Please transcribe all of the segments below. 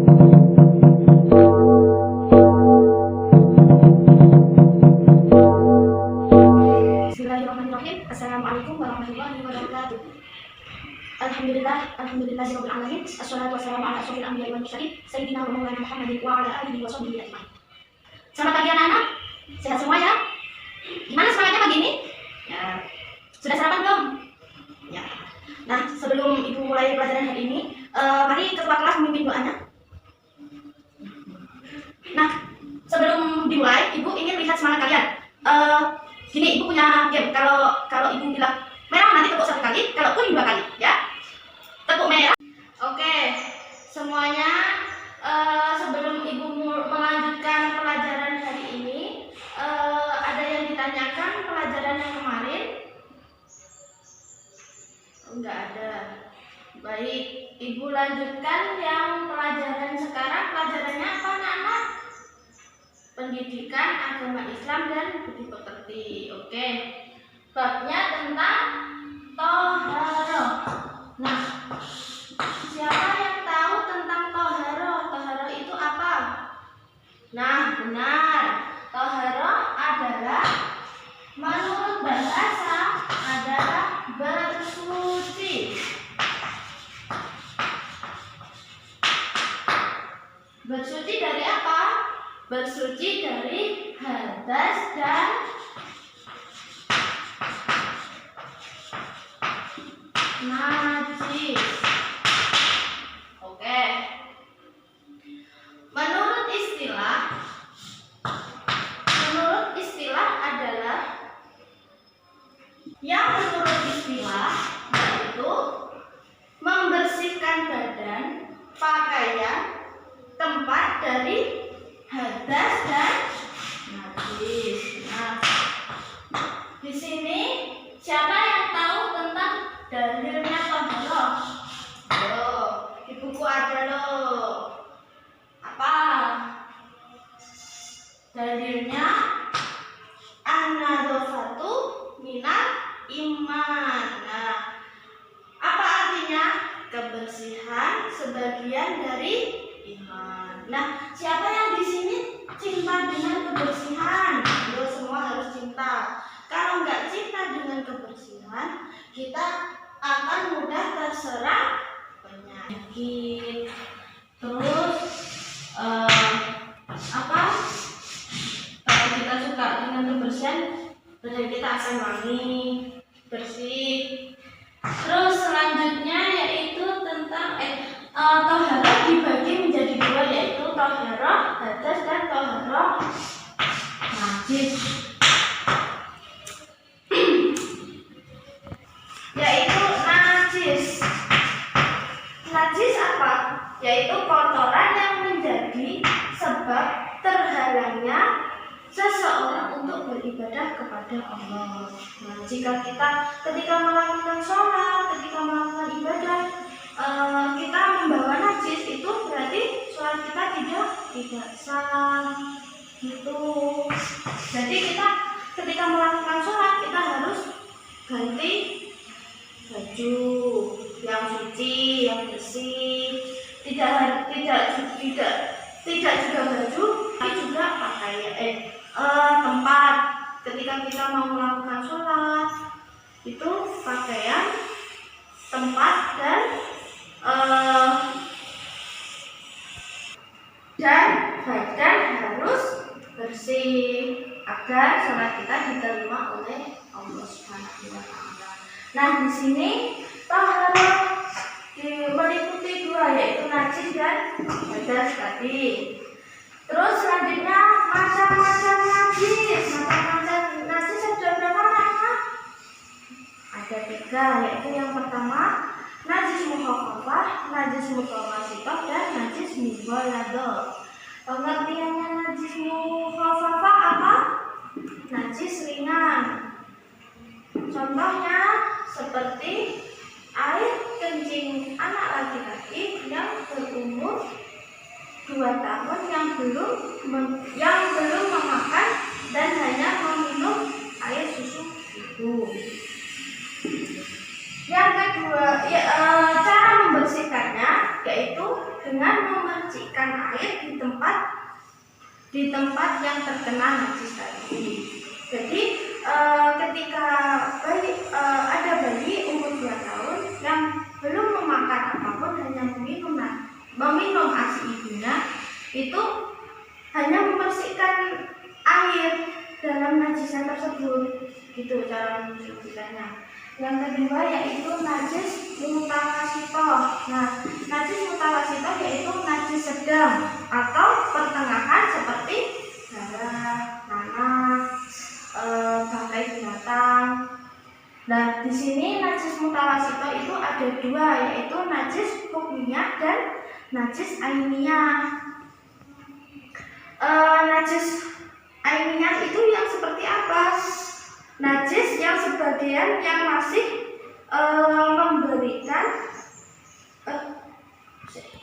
Bismillahirrahmanirrahim. Assalamualaikum warahmatullahi wabarakatuh. Alhamdulillahirabbil alamin. Assalatu wassalamu ala asyrofil anbiya'i wal mursalin sayyidina wa maulana Muhammadin wa ala alihi wa sahbihi ajmain. Selamat pagi anak-anak. Sehat semua ya? Gimana semangatnya pagi ini? Ya. Sudah sarapan belum? Ya. Nah, sebelum Ibu mulai pelajaran hari ini, mari ketua kelas memimpin doanya. Nah, sebelum dimulai, Ibu ingin lihat semangat kalian. Gini, Ibu punya game. Kalau Ibu bilang merah, nanti tepuk 1 kali, kalau kuning 2 kali, ya. Tepuk merah. Oke, semuanya. Sebelum Ibu melanjutkan pelajaran hari ini, ada yang ditanyakan pelajaran yang kemarin? Enggak ada. Baik, Ibu lanjutkan yang pelajaran sekarang. Pelajarannya apa, anak-anak? Pendidikan agama Islam dan budi pekerti. Oke. Babnya tentang toharoh. Nah, siapa yang tahu tentang toharoh? Toharoh itu apa? Nah, benar. Toharoh adalah menurut bahasa adalah bersuci. Bersuci dari apa? Bersuci dari hadas dan najis. Oke. Menurut istilah adalah yaitu membersihkan badan, pakaian, tempat dari hadas dan najis. Nah, di sini siapa yang tahu tentang dalilnya toharoh? Loh, di buku ada loh. Apa? Dalilnya an-nadhafatu minal iman. Nah, apa artinya? Kebersihan sebagian dari iman. Nah, siapa yang di sini cinta dengan kebersihan? Yo, semua harus cinta. Kalau nggak cinta dengan kebersihan, kita akan mudah terserang penyakit. Terus kalau kita suka dengan kebersihan, badan kita akan wangi, bersih. Terus selanjutnya yaitu tentang toharoh dibagi menjadi 2, yaitu toharoh hadas dan toharoh najis. Yaitu najis. Najis apa? Yaitu kotoran yang menjadi sebab terhalangnya seseorang untuk beribadah kepada Allah. Nah, jika kita ketika melakukan sholat, ketika melakukan ibadah, kita membawa najis, itu berarti sholat kita tidak sah. Gitu. Jadi kita ketika melakukan sholat, kita harus ganti baju yang suci, yang bersih. Tidak juga baju, tapi juga pakaian, tempat. Ketika kita mau melakukan sholat, itu pakaian, tempat, dan badan harus bersih agar sholat kita diterima oleh Allah Subhanahu wa Ta'ala. Nah, di sini toharoh meliputi 2, yaitu najis dan hadas tadi. Terus selanjutnya macam-macam najis. Macam-macam najis ada berapa, anak? Ada 3, yaitu yang pertama najis mukhafafah, najis mutawassithah, dan najis mughalladah. Pengertiannya najis mukhafafah apa? Najis ringan. Contohnya seperti air kencing anak laki-laki yang berumur 2 tahun yang belum memakan dan hanya meminum air susu ibu. Yang kedua, cara membersihkannya yaitu dengan memercikkan air di tempat yang terkena najis tadi. Jadi ketika ada bayi umur 2 tahun yang belum memakan apapun, hanya meminum ASI ibunya, itu hanya membersihkan air dalam najisan tersebut. Gitu cara mensucikannya. Yang kedua yaitu najis mutawasito. Nah, najis mutawasito yaitu najis sedang atau pertengahan seperti darah, nanah, bangkai binatang. Nah, di sini najis mutawasito itu ada dua, yaitu najis hukmiyah dan najis ainiyah. Najis ainiyah itu yang seperti apa? Najis yang sebagian yang masih memberikan.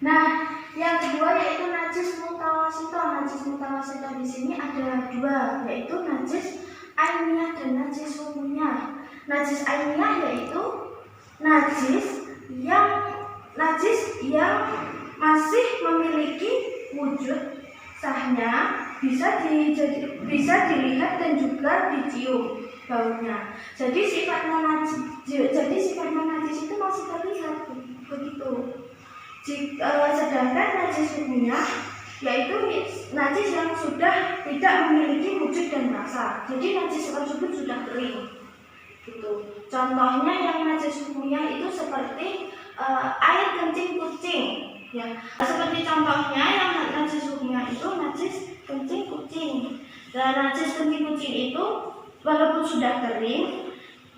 Nah, yang kedua yaitu najis mutawasito. Najis mutawasito di sini ada dua, yaitu najis ainiyah dan najis hukmiyah. Najis ainiyah yaitu najis yang masih memiliki wujud sahnya, bisa dilihat dan juga dicium baunya. Jadi sifatnya najis itu masih terlihat begitu. Sedangkan najis hukmiyah yaitu najis yang sudah tidak memiliki wujud dan rasa. Jadi najis tersebut sudah kering. Gitu. Contohnya yang najis hukmiyah itu seperti air kencing kucing. Ya, seperti contohnya yang najis hukmiyah itu najis kencing kucing. Dan najis kencing kucing itu walaupun sudah kering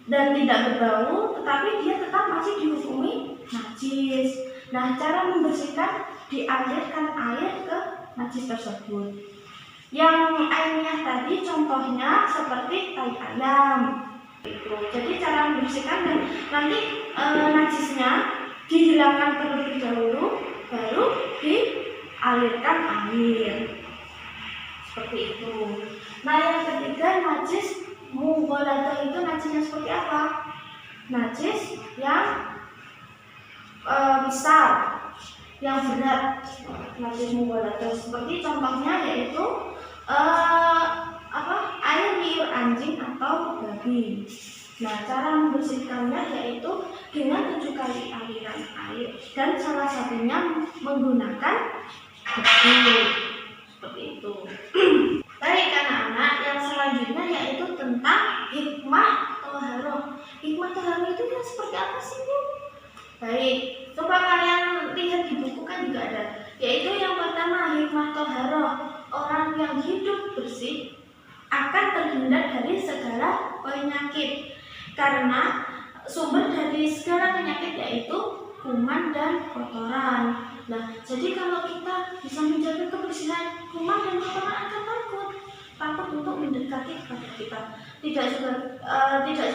dan tidak berbau, tetapi dia tetap masih dihukumi najis. Nah, cara membersihkan, dialirkan air ke najis tersebut. Yang ainiyah tadi contohnya seperti tai ayam. Jadi cara membersihkan, dan nanti najisnya dihilangkan terlebih dahulu, baru dialirkan air. Seperti itu. Nah, yang ketiga najis mughaladzah itu najisnya seperti apa? Najis yang besar, yang berat. Najis mughaladzah seperti contohnya yaitu air liur anjing atau babi. Nah, cara membersihkannya yaitu dengan 7 kali aliran air, dan salah satunya menggunakan debu. Seperti itu. Baik anak-anak, yang selanjutnya yaitu tentang hikmah toharoh. Hikmah toharoh itu yang seperti apa sih, Bu? Baik, coba kalian lihat di buku kan juga ada. Yaitu yang pertama, hikmah toharoh. Orang yang hidup bersih akan terhindar dari segala penyakit, karena sumber dari segala penyakit yaitu kuman dan kotoran. Nah, jadi kalau kita bisa menjaga kebersihan, kuman dan kotoran akan takut untuk mendekati kepada kita. Tidak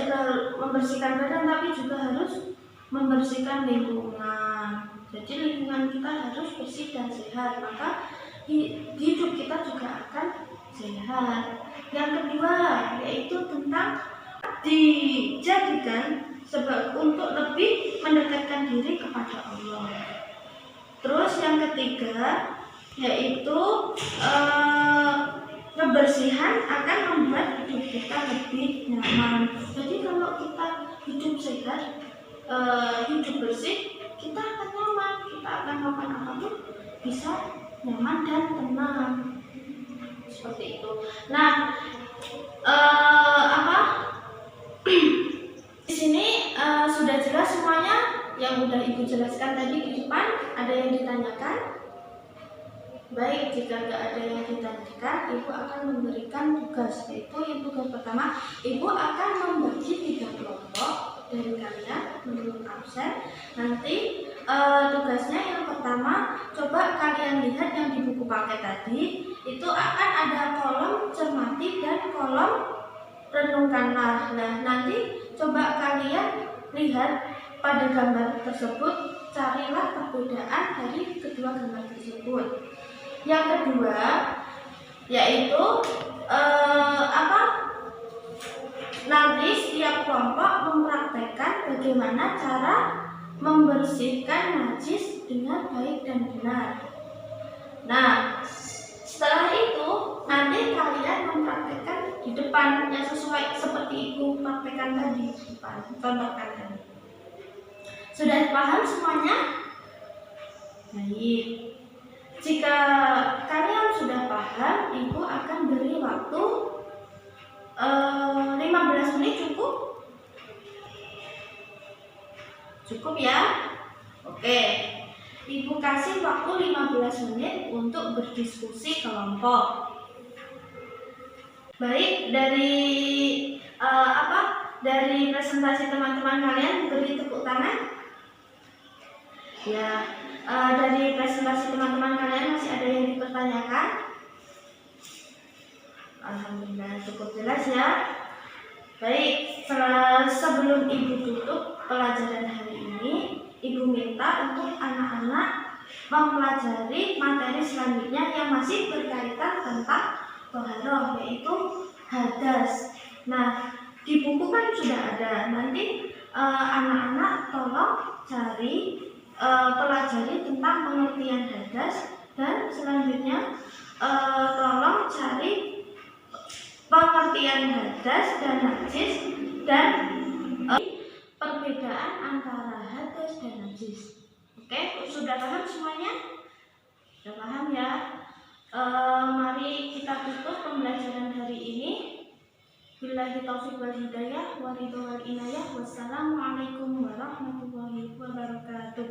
juga membersihkan badan, tapi juga harus membersihkan lingkungan. Jadi lingkungan kita harus bersih dan sehat, maka hidup kita juga akan sehat. Yang kedua yaitu tentang dijadikan sebab untuk lebih mendekatkan diri kepada Allah. Terus yang ketiga yaitu kebersihan akan membuat hidup kita lebih nyaman. Jadi kalau kita hidup sehat, hidup bersih, kita akan nyaman, kita akan makan apapun bisa nyaman dan tenang. Seperti itu. Nah, di sini sudah jelas semuanya yang udah Ibu jelaskan tadi di depan. Ada yang ditanyakan? Baik, jika tidak ada yang ditanyakan, Ibu akan memberikan tugas. Yaitu yang tugas pertama, Ibu akan membagi 3 kelompok dari kalian menurut absen. Nanti tugasnya yang pertama, coba kalian lihat yang di buku paket tadi. Itu akan ada kolom cermati dan kolom renungkanlah. Nah, nanti coba kalian lihat pada gambar tersebut, carilah perbedaan dari kedua gambar tersebut. Yang kedua yaitu nanti setiap kelompok mempraktekkan bagaimana cara membersihkan najis dengan baik dan benar. Nah, setelah itu nanti kalian mempraktekkan di depan yang sesuai seperti ibu praktekkan tadi di depan, contohkan tadi. Sudah paham semuanya? Baik. Jika kalian sudah paham, ibu akan beri waktu 15 menit cukup? Cukup ya? Oke. Ibu kasih waktu 15 menit untuk berdiskusi kelompok. Baik, dari presentasi teman-teman kalian beri tepuk tangan. Ya, dari presentasi teman-teman kalian masih ada yang dipertanyakan? Alhamdulillah cukup jelas ya. Baik, sebelum ibu tutup pelajaran hari ini, ibu minta untuk anak-anak mempelajari materi selanjutnya yang masih berkaitan tentang toharoh, yaitu hadas. Nah, di buku kan sudah ada. Nanti anak-anak tolong cari pelajari tentang pengertian hadas, dan selanjutnya tolong cari pengertian hadas dan najis dan perbedaan antara hadas dan najis. Oke, sudah paham semuanya? Sudah paham ya? Mari kita tutup pembelajaran hari ini. Billahi taufiq wal hidayah, wa ridho wal inayah. Wassalamualaikum warahmatullahi wabarakatuh.